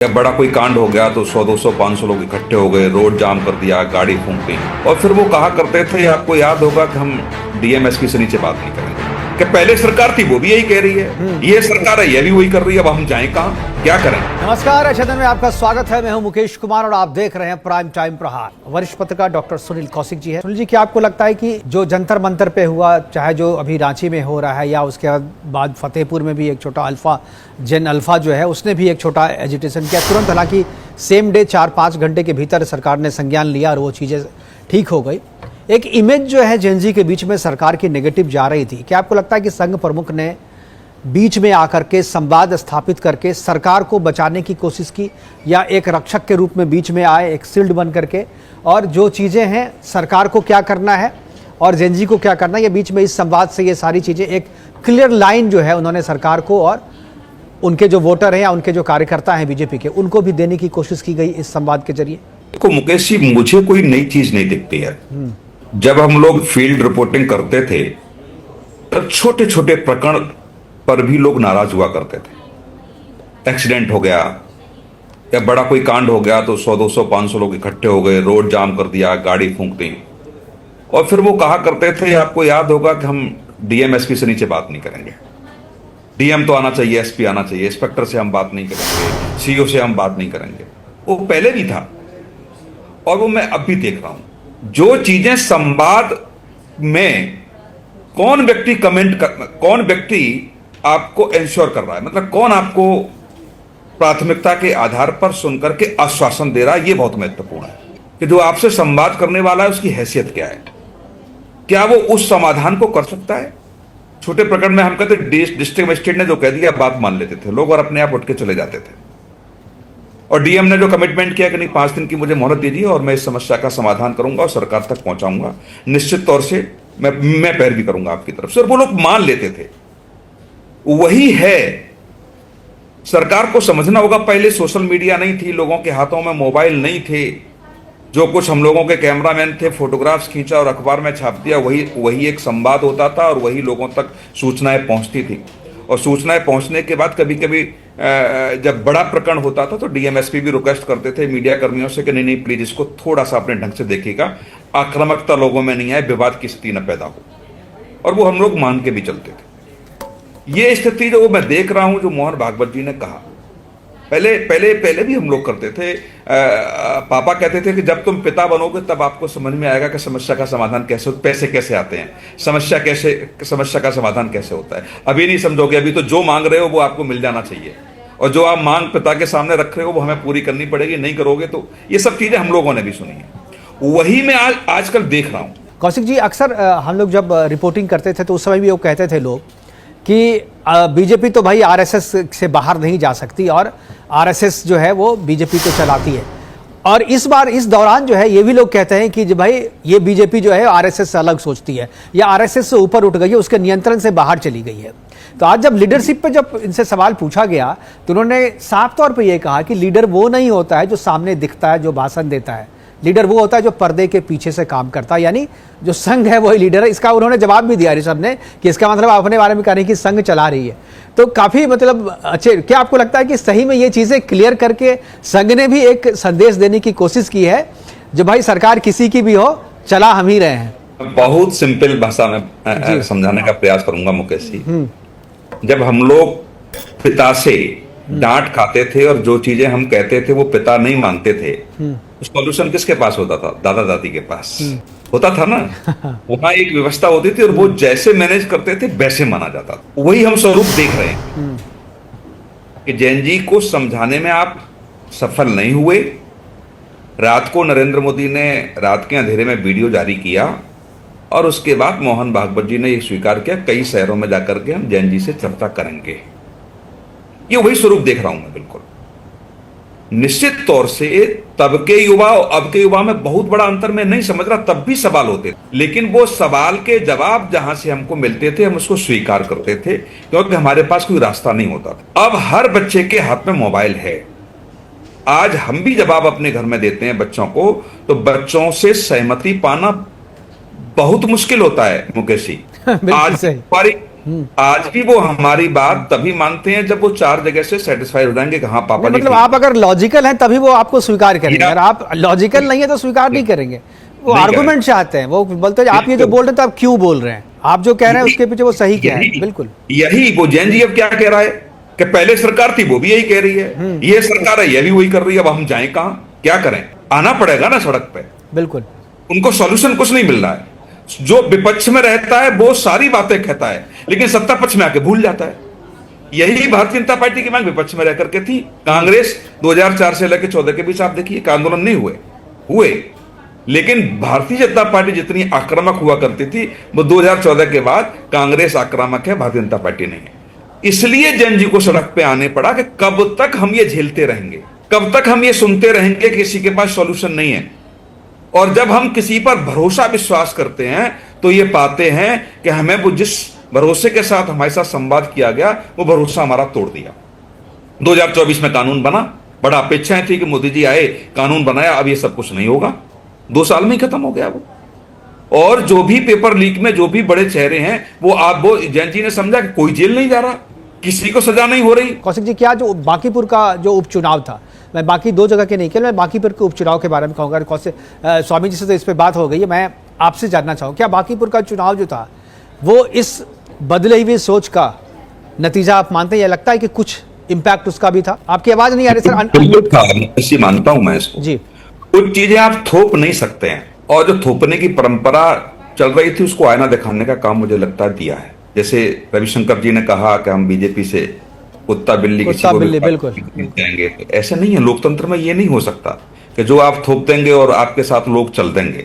या बड़ा कोई कांड हो गया तो 100 200 500 लोग इकट्ठे हो गए, रोड जाम कर दिया, गाड़ी फूंक दी। और फिर वो कहा करते थे, आपको याद होगा कि हम डीएमएसपी से नीचे बात नहीं करेंगे। कि पहले सरकार थी वो भी यही कह रही है, ये सरकार है ये भी वही कर रही है, अब हम जाएं कहां, क्या करें। नमस्कार, अच्छे में आपका स्वागत है। मैं हूं मुकेश कुमार और आप देख रहे हैं प्राइम टाइम प्रहार। वरिष्ठ पत्रकार डॉक्टर सुनील कौशिक जी है। सुनील जी, क्या आपको लगता है कि जो जंतर मंतर पे हुआ, चाहे जो अभी रांची में हो रहा है या उसके बाद फतेहपुर में भी एक छोटा अल्फा जो है उसने भी एक छोटा एजिटेशन किया तुरंत, हालांकि सेम डे 4-5 घंटे के भीतर सरकार ने संज्ञान लिया और वो चीजें ठीक हो गई। एक इमेज जो है जेनजी के बीच में सरकार की नेगेटिव जा रही थी। क्या आपको लगता है कि संघ प्रमुख ने बीच में आकर के संवाद स्थापित करके सरकार को बचाने की कोशिश की, या एक रक्षक के रूप में बीच में आए, एक शील्ड बन करके, और जो चीज़ें हैं सरकार को क्या करना है और जेनजी को क्या करना है, ये बीच में इस संवाद से ये सारी चीज़ें एक क्लियर लाइन जो है उन्होंने सरकार को और उनके जो वोटर हैं या उनके जो कार्यकर्ता हैं बीजेपी के, उनको भी देने की कोशिश की गई इस संवाद के जरिए? देखो मुकेश जी, मुझे कोई नई चीज नहीं दिखती है। जब हम लोग फील्ड रिपोर्टिंग करते थे तब छोटे छोटे प्रकरण पर भी लोग नाराज हुआ करते थे। एक्सीडेंट हो गया या बड़ा कोई कांड हो गया तो 100 200 500 लोग इकट्ठे हो गए, रोड जाम कर दिया, गाड़ी फूंक दी। और फिर वो कहा करते थे, आपको याद होगा कि हम डीएमएसपी से नीचे बात नहीं करेंगे, डीएम तो आना चाहिए, एसपी आना चाहिए, इंस्पेक्टर से हम बात नहीं करेंगे, सीओ से हम बात नहीं करेंगे। वो पहले भी था और वो मैं अब भी देख रहा हूं। जो चीजें संवाद में कौन व्यक्ति आपको इंश्योर कर रहा है, मतलब कौन आपको प्राथमिकता के आधार पर सुनकर के आश्वासन दे रहा है, यह बहुत महत्वपूर्ण है कि जो आपसे संवाद करने वाला है उसकी हैसियत क्या है, क्या वो उस समाधान को कर सकता है। छोटे प्रकरण में हम कहते डिस्ट्रिक्ट मजिस्ट्रेट ने जो कह दिया बात मान लेते थे लोग और अपने आप उठ के चले जाते थे। और डीएम ने जो कमिटमेंट किया कि नहीं 5 दिन की मुझे मोहलत दीजिए और मैं इस समस्या का समाधान करूंगा और सरकार तक पहुंचाऊंगा, निश्चित तौर से मैं पैरवी करूंगा आपकी तरफ से, और वो लोग मान लेते थे। वही है, सरकार को समझना होगा। पहले सोशल मीडिया नहीं थी, लोगों के हाथों में मोबाइल नहीं थे, जो कुछ हम लोगों के कैमरामैन थे, फोटोग्राफ्स खींचा और अखबार में छाप दिया, वही एक संवाद होता था और वही लोगों तक सूचनाएं पहुंचती थी। और सूचनाएं पहुंचने के बाद कभी कभी जब बड़ा प्रकरण होता था तो डीएमएसपी भी रिक्वेस्ट करते थे मीडिया कर्मियों से कि नहीं प्लीज इसको थोड़ा सा अपने ढंग से देखिएगा, आक्रामकता लोगों में नहीं आए, विवाद की स्थिति न पैदा हो। और वो हम लोग मान के भी चलते थे। ये स्थिति जो मैं देख रहा हूं, जो मोहन भागवत जी ने कहा, पहले भी हम लोग करते थे। पापा कहते थे कि जब तुम पिता बनोगे तब आपको समझ में आएगा कि समस्या का समाधान कैसे, पैसे कैसे आते हैं, समस्या का समाधान कैसे होता है। अभी नहीं समझोगे, अभी तो जो मांग रहे हो वो आपको मिल जाना चाहिए, और जो आप मांग पिता के सामने रख रहे हो वो हमें पूरी करनी पड़ेगी, नहीं करोगे तो। ये सब चीजें हम लोगों ने भी सुनी है, वही मैं आजकल देख रहा हूं। कौशिक जी, अक्सर हम लोग जब रिपोर्टिंग करते थे तो उस समय भी वो कहते थे लोग कि बीजेपी तो भाई आरएसएस से बाहर नहीं जा सकती और आरएसएस जो है वो बीजेपी को चलाती है। और इस बार इस दौरान जो है ये भी लोग कहते हैं कि जो भाई ये बीजेपी जो है आरएसएस से अलग सोचती है या आरएसएस से ऊपर उठ गई है, उसके नियंत्रण से बाहर चली गई है। तो आज जब लीडरशिप पे जब इनसे सवाल पूछा गया तो उन्होंने साफ तौर पे ये कहा कि लीडर वो नहीं होता है जो सामने दिखता है, जो भाषण देता है। लीडर वो होता है जो पर्दे के पीछे से काम करता है, यानी जो संघ है वही लीडर है। इसका उन्होंने जवाब भी दिया ऋषभ ने कि इसका मतलब अपने बारे में कह रहे हैं कि संघ चला रही है। तो काफी मतलब अच्छे, क्या आपको लगता है कि सही में ये चीजें क्लियर करके संघ ने भी एक संदेश देने की कोशिश की है, जो भाई सरकार किसी की भी हो, चला हम ही रहे हैं? बहुत सिंपल भाषा में समझाने का प्रयास करूंगा मुकेश जी। जब हम लोग पिता से डांट खाते थे और जो चीजें हम कहते थे वो पिता नहीं मानते थे, सॉल्यूशन किसके पास होता था? दादा दादी के पास होता था ना। वहां एक व्यवस्था होती थी और वो जैसे मैनेज करते थे वैसे माना जाता था। वही हम स्वरूप देख रहे हैं कि जैन जी को समझाने में आप सफल नहीं हुए। रात को नरेंद्र मोदी ने रात के अंधेरे में वीडियो जारी किया और उसके बाद मोहन भागवत जी ने यह स्वीकार किया कई शहरों में जाकर के हम जैन जी से चर्चा करेंगे। ये वही स्वरूप देख रहा हूं मैं। बिल्कुल निश्चित तौर से तब के युवा और अब के युवा में बहुत बड़ा अंतर मैं नहीं समझ रहा, तब भी सवाल होते थे, लेकिन वो सवाल के जवाब जहां से हमको मिलते थे हम उसको स्वीकार करते थे क्योंकि हमारे पास कोई रास्ता नहीं होता था। अब हर बच्चे के हाथ में मोबाइल है। आज हम भी जवाब अपने घर में देते हैं बच्चों को, तो बच्चों से सहमति पाना बहुत मुश्किल होता है मुकेश जी। आज आज भी वो हमारी बात तभी मानते हैं जब वो 4 जगह से सेटिस्फाई हो जाएंगे कि हाँ पापा जी मतलब आप अगर लॉजिकल हैं तभी वो आपको स्वीकार करेंगे, या- अगर आप लॉजिकल नहीं है तो स्वीकार नहीं करेंगे। वो नहीं आर्गुमेंट करेंगे। चाहते हैं, वो बोलते हैं आप ये जो बिल्कुल। बोल रहे हैं तो आप क्यों बोल रहे हैं, आप जो कह रहे हैं उसके पीछे वो सही क्या है। यही- बिल्कुल यही वो जैन जी अब क्या कह रहा है कि पहले सरकार थी वो भी यही कह रही है, ये सरकार है ये भी वही कर रही है, अब हम जाएं कहां, क्या करें, आना पड़ेगा ना सड़क पे। बिल्कुल। उनको सॉल्यूशन कुछ नहीं मिल रहा है। जो विपक्ष में रहता है वो सारी बातें कहता है लेकिन सत्ता पक्ष में आके भूल जाता है। यही भारतीय जनता पार्टी की मांग विपक्ष में रह करके थी। कांग्रेस 2004 से लेकर 14 के बीच आप देखिए कि आंदोलन नहीं हुए, लेकिन भारतीय जनता पार्टी जितनी आक्रामक हुआ करती थी वो 2014 के बाद कांग्रेस आक्रामक है, भारतीय जनता पार्टी नहीं है। इसलिए जैन जी को सड़क पे आने पड़ा कि कब तक हम ये झेलते रहेंगे, कब तक हम ये सुनते रहेंगे कि किसी के पास सॉल्यूशन नहीं है। और जब हम किसी पर भरोसा विश्वास करते हैं तो ये पाते हैं कि हमें वो जिस भरोसे के साथ हमारे साथ संवाद किया गया वो भरोसा हमारा तोड़ दिया। 2024 में कानून बना, बड़ा अपेक्षाएं थी कि मोदी जी आए, कानून बनाया, अब ये सब कुछ नहीं होगा, 2 साल में ही खत्म हो गया वो। और जो भी पेपर लीक में जो भी बड़े चेहरे हैं वो जैन जी ने समझा कि कोई जेल नहीं जा रहा, किसी को सजा नहीं हो रही। कौशिक जी, क्या जो बांकीपुर का जो उपचुनाव था, मैं बाकी 2 जगह के नहीं किया, मैं बांकीपुर के उपचुनाव के बारे में कहूँगा। कौशिक स्वामी जी से तो इस पर बात हो गई है, मैं आपसे जानना चाहूँ क्या बांकीपुर का चुनाव जो था वो इस बदले हुई सोच का नतीजा आप मानते हैं, या लगता है कि कुछ इम्पैक्ट उसका भी था? आपकी आवाज नहीं आ रही सर। बिल्कुल था, ऐसी मानता हूं मैं इसको। जी। कुछ चीजें आप थोप नहीं सकते हैं, और जो थोपने की परंपरा चल रही थी उसको आईना दिखाने का काम मुझे लगता है दिया है। जैसे रविशंकर जी ने कहा कि हम बीजेपी से कुत्ता बिल्ली किसी को भी बिल्कुल देंगे, तो ऐसा नहीं है। लोकतंत्र में ये नहीं हो सकता कि जो आप थोप देंगे और आपके साथ लोग चल देंगे।